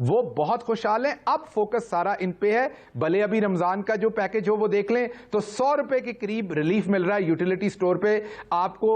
وہ بہت خوشحال ہیں. اب فوکس سارا ان پہ ہے. بھلے ابھی رمضان کا جو پیکج ہو وہ دیکھ لیں تو 100 روپے کے قریب ریلیف مل رہا ہے یوٹیلیٹی سٹور پہ آپ کو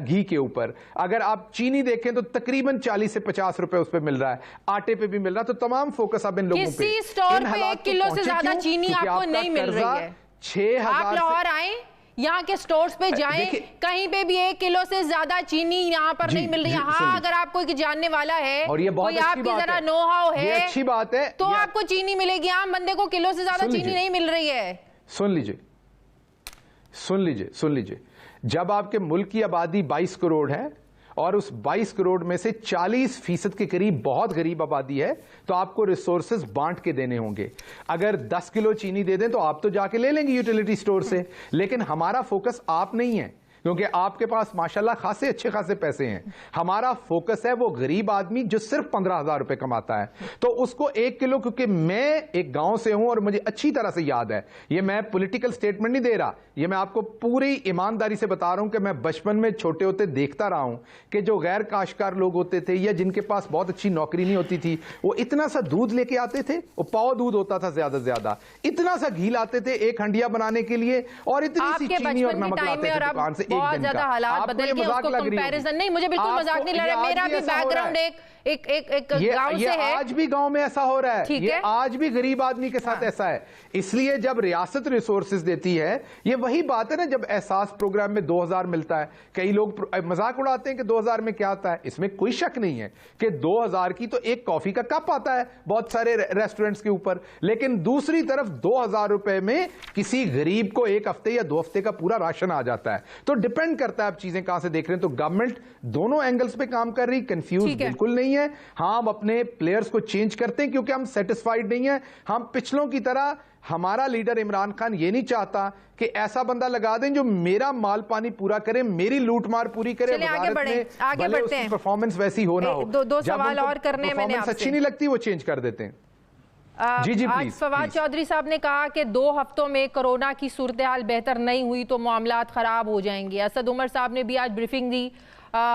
گھی کے اوپر. اگر آپ چینی دیکھیں تو تقریباً 40 سے 50 روپے اس پہ مل رہا ہے, آٹے پہ بھی مل رہا ہے. تو تمام فوکس اب ان لوگوں پہ. کسی سٹور پہ 1 کلو سے زیادہ چینی آپ کو نہیں مل رہی ہے. 6000 آپ لاہور آئیں, یہاں کے سٹورز پہ جائیں, کہیں پہ بھی 1 کلو سے زیادہ چینی یہاں پر نہیں مل رہی ہے. ہاں اگر آپ کوئی جاننے والا ہے, کوئی آپ کی ذرا نو ہاؤ ہے, اچھی بات ہے, تو آپ کو چینی ملے گی. عام بندے کو کلو سے زیادہ چینی نہیں مل رہی ہے. سن لیجئے, جب آپ کے ملک کی آبادی 22 کروڑ ہے اور اس 22 کروڑ میں سے 40% کے قریب بہت غریب آبادی ہے, تو آپ کو ریسورسز بانٹ کے دینے ہوں گے. اگر 10 کلو چینی دے دیں تو آپ تو جا کے لے لیں گے یوٹیلیٹی سٹور سے, لیکن ہمارا فوکس آپ نہیں ہے, کیونکہ آپ کے پاس ماشاءاللہ اچھے خاصے پیسے ہیں. ہمارا فوکس ہے وہ غریب آدمی جو صرف 15,000 روپے کماتا ہے, تو اس کو 1 کلو, کیونکہ میں ایک گاؤں سے ہوں اور مجھے اچھی طرح سے یاد ہے, یہ میں پولیٹیکل سٹیٹمنٹ نہیں دے رہا, یہ میں آپ کو پوری ایمانداری سے بتا رہا ہوں کہ میں بچپن میں چھوٹے ہوتے دیکھتا رہا ہوں کہ جو غیر کاشتکار لوگ ہوتے تھے یا جن کے پاس بہت اچھی نوکری نہیں ہوتی تھی, وہ اتنا سا دودھ لے کے آتے تھے, وہ پاؤ دودھ ہوتا تھا زیادہ سے زیادہ, اتنا سا گھی لاتے تھے 1 ہنڈیا بنانے کے لیے, اور اتنی سی چینی اور نمک لاتے تھے دکان سے ایک دن کا. حالات بدل گئے, اس کو کمپیریزن نہیں, مجھے بالکل مذاق نہیں لگ رہا. میرا بھی بیک گراؤنڈ ایک گاؤں سے ہے. آج بھی گاؤں میں ایسا ہو رہا ہے, یہ آج بھی غریب آدمی کے ساتھ ایسا ہے. اس لیے جب ریاست ریسورسز دیتی ہے, یہ وہی بات ہے نا, جب احساس پروگرام میں 2000 ملتا ہے, کئی لوگ مذاق اڑاتے ہیں کہ 2000 میں کیا آتا ہے. اس میں کوئی شک نہیں ہے کہ 2000 کی تو ایک کافی کا کپ آتا ہے بہت سارے ریسٹورنٹس کے اوپر, لیکن دوسری طرف 2000 روپے میں کسی غریب کو 1 ہفتے یا 2 ہفتے کا پورا راشن آ جاتا ہے. تو ڈیپینڈ کرتا ہے آپ چیزیں کہاں سے دیکھ رہے ہیں. تو گورنمنٹ دونوں اینگلز پہ کام کر رہی, کنفیوز بالکل نہیں ہے. ہاں ہم اپنے پلیئرز کو چینج کرتے ہیں کیونکہ ہم سیٹسفائیڈ نہیں ہیں. ہم پچھلوں کی طرح, ہمارا لیڈر عمران خان یہ نہیں چاہتا کہ ایسا بندہ لگا دیں جو میرا مال پانی پورا کرے, میری لوٹ مار پوری کرے. آگے بڑھتے ہیں, پرفارمنس ویسی ہونا ہو, دو سوال اور کرنے میں نے آپ سے, اچھی نہیں لگتی وہ چینج کر دیتے ہیں. جی آج فواد چودھری صاحب نے کہا کہ 2 ہفتوں میں کرونا کی صورتحال بہتر نہیں ہوئی تو معاملات خراب ہو جائیں گے. اسد عمر صاحب نے بھی آج بریفنگ دی.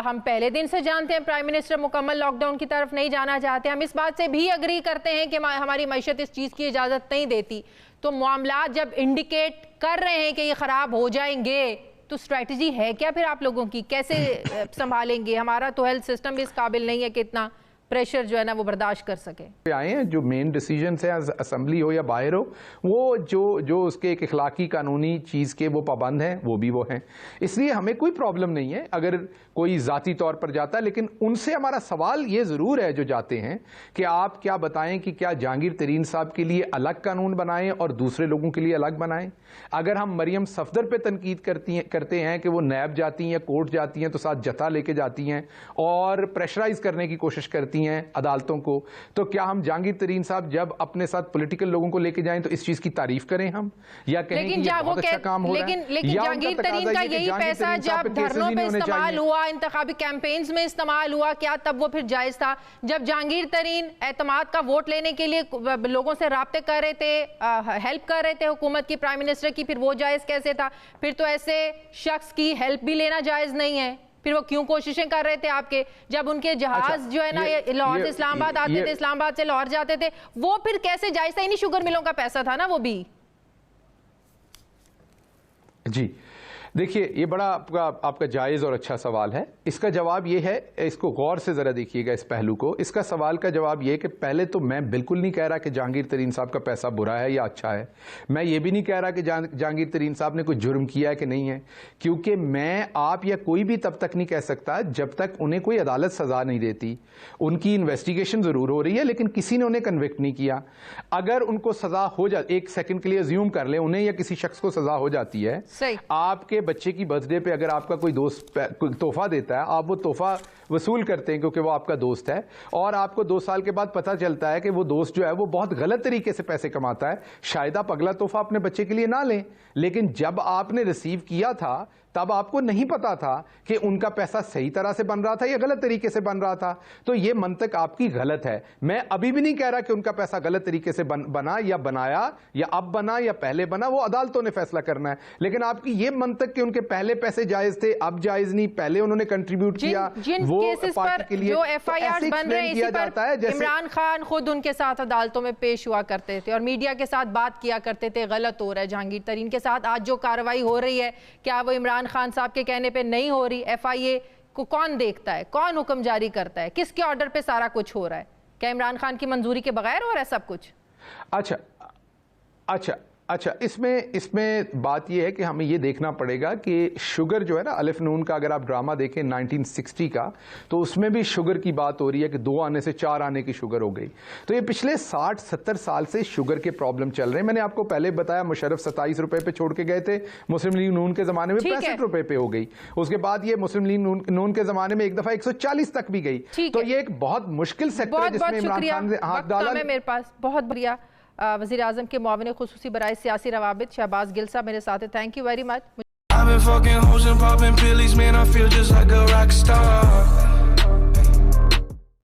ہم پہلے دن سے جانتے ہیں پرائم منسٹر مکمل لاک ڈاؤن کی طرف نہیں جانا چاہتے. ہم اس بات سے بھی اگری کرتے ہیں کہ ہماری معیشت اس چیز کی اجازت نہیں دیتی. تو معاملات جب انڈیکیٹ کر رہے ہیں کہ یہ خراب ہو جائیں گے, تو اسٹریٹجی ہے کیا پھر آپ لوگوں کی, کیسے سنبھالیں گے؟ ہمارا تو ہیلتھ سسٹم بھی اس قابل نہیں ہے کہ اتنا پریشر جو ہے نا وہ برداشت کر سکے. آئے ہیں جو مین ڈیسیجنز ہیں اسمبلی ہو یا باہر ہو, وہ جو اس کے ایک اخلاقی قانونی چیز کے وہ پابند ہیں, وہ بھی وہ ہیں. اس لیے ہمیں کوئی پرابلم نہیں ہے اگر کوئی ذاتی طور پر جاتا ہے, لیکن ان سے ہمارا سوال یہ ضرور ہے جو جاتے ہیں کہ آپ کیا بتائیں کہ کیا جہانگیر ترین صاحب کے لیے الگ قانون بنائیں اور دوسرے لوگوں کے لیے الگ بنائیں؟ اگر ہم مریم صفدر پہ تنقید کرتے ہیں کہ وہ نیب جاتی ہیں, کورٹ جاتی ہیں تو ساتھ جتھا لے کے جاتی ہیں اور پریشرائز کرنے کی کوشش کرتی ہیں عدالتوں کو, تو کیا ہم جہانگیر ترین صاحب جب اپنے ساتھ پولیٹیکل لوگوں کو لے کے جائیں تو اس چیز کی تعریف کریں ہم, یا کہیں کہ یہ بہت اچھا کام ہو رہا ہے؟ لیکن جہانگیر ترین کا یہی پیسہ جب دھرنوں پہ استعمال ہوا, انتخابی کیمپینز میں استعمال ہوا, کیا تب وہ پھر جائز تھا؟ جب جہانگیر ترین اعتماد کا ووٹ لینے کے لیے لوگوں سے رابطے کر رہے تھے, ہیلپ کر رہے تھے حکومت کی, پرائم منسٹر کی, پھر وہ جائز کیسے تھا؟ پھر تو ایسے شخص کی ہیلپ بھی لینا جائز نہیں ہے. پھر وہ کیوں کوششیں کر رہے تھے آپ کے, جب ان کے جہاز جو ہے نا لاہور سے اسلام آباد آتے تھے, اسلام آباد سے لاہور جاتے تھے, وہ پھر کیسے جائز تھا؟ انہی شوگر ملوں کا پیسہ تھا نا وہ بھی. جی دیکھیے, یہ بڑا آپ کا جائز اور اچھا سوال ہے. اس کا جواب یہ ہے, اس کو غور سے ذرا دیکھیے گا اس پہلو کو. اس کا سوال کا جواب یہ کہ پہلے تو میں بالکل نہیں کہہ رہا کہ جہانگیر ترین صاحب کا پیسہ برا ہے یا اچھا ہے. میں یہ بھی نہیں کہہ رہا کہ جہانگیر ترین صاحب نے کوئی جرم کیا ہے کہ نہیں ہے, کیونکہ میں, آپ یا کوئی بھی تب تک نہیں کہہ سکتا جب تک انہیں کوئی عدالت سزا نہیں دیتی. ان کی انویسٹیگیشن ضرور ہو رہی ہے لیکن کسی نے انہیں کنوکٹ نہیں کیا. اگر ان کو سزا ہو جاتی, ایک سیکنڈ کے لیے زیوم کر لیں انہیں یا کسی شخص کو سزا ہو جاتی ہے, آپ کے بچے کی برتھ ڈے پہ اگر آپ کا کوئی دوست تحفہ دیتا ہے, آپ وہ تحفہ وصول کرتے ہیں کیونکہ وہ آپ کا دوست ہے, اور آپ کو 2 سال کے بعد پتہ چلتا ہے کہ وہ دوست جو ہے وہ بہت غلط طریقے سے پیسے کماتا ہے, شاید آپ اگلا تحفہ اپنے بچے کے لیے نہ لیں. لیکن جب آپ نے ریسیو کیا تھا تب آپ کو نہیں پتا تھا کہ ان کا پیسہ صحیح طرح سے بن رہا تھا یا غلط طریقے سے بن رہا تھا, تو یہ منطق آپ کی غلط ہے. میں ابھی بھی نہیں کہہ رہا کہ ان کا پیسہ غلط طریقے سے بنا یا بنایا یا اب بنا یا پہلے بنا, وہ عدالتوں نے فیصلہ کرنا ہے. لیکن آپ کی یہ منطق تک کہ ان کے پہلے پیسے جائز تھے اب جائز نہیں, پہلے انہوں نے کنٹریبیوٹ کیا جن کیسز پر جو ایف آئی آر بن رہے ہیں اسی پر عمران خان خود ان کے ساتھ عدالتوں میں پیش ہوا کرتے تھے اور میڈیا کے ساتھ بات کیا کرتے تھے, غلط ہو رہا ہے جہانگیر ترین کے ساتھ. آج جو کارروائی ہو رہی ہے کیا وہ عمران خان صاحب کے کہنے پہ نہیں ہو رہی؟ ایف آئی اے کو کون دیکھتا ہے, کون حکم جاری کرتا ہے, کس کے آرڈر پہ سارا کچھ ہو رہا ہے؟ کیا عمران خان کی منظوری کے بغیر ہو رہا ہے سب کچھ؟ اچھا اس میں بات یہ ہے کہ ہمیں یہ دیکھنا پڑے گا کہ شوگر جو ہے نا, الف نون کا اگر آپ ڈرامہ دیکھیں 1960 کا تو اس میں بھی شوگر کی بات ہو رہی ہے کہ 2 آنے سے 4 آنے کی شوگر ہو گئی. تو یہ پچھلے 60-70 سال سے شوگر کے پرابلم چل رہے ہیں. میں نے آپ کو پہلے بتایا مشرف 27 روپے پہ چھوڑ کے گئے تھے, مسلم لیگ نون کے زمانے میں 65 روپے پہ ہو گئی, اس کے بعد یہ مسلم لیگ نون کے زمانے میں ایک دفعہ 140 تک بھی گئی. تو یہ ایک بہت مشکل سیکٹر ہے جس میں عمران خان نے ہاتھ ڈالا. میرے پاس بہت بڑھیا وزیر اعظم کے معاون خصوصی برائے سیاسی روابط شہباز گل صاحب میرے ساتھ ہیں. Thank you very much.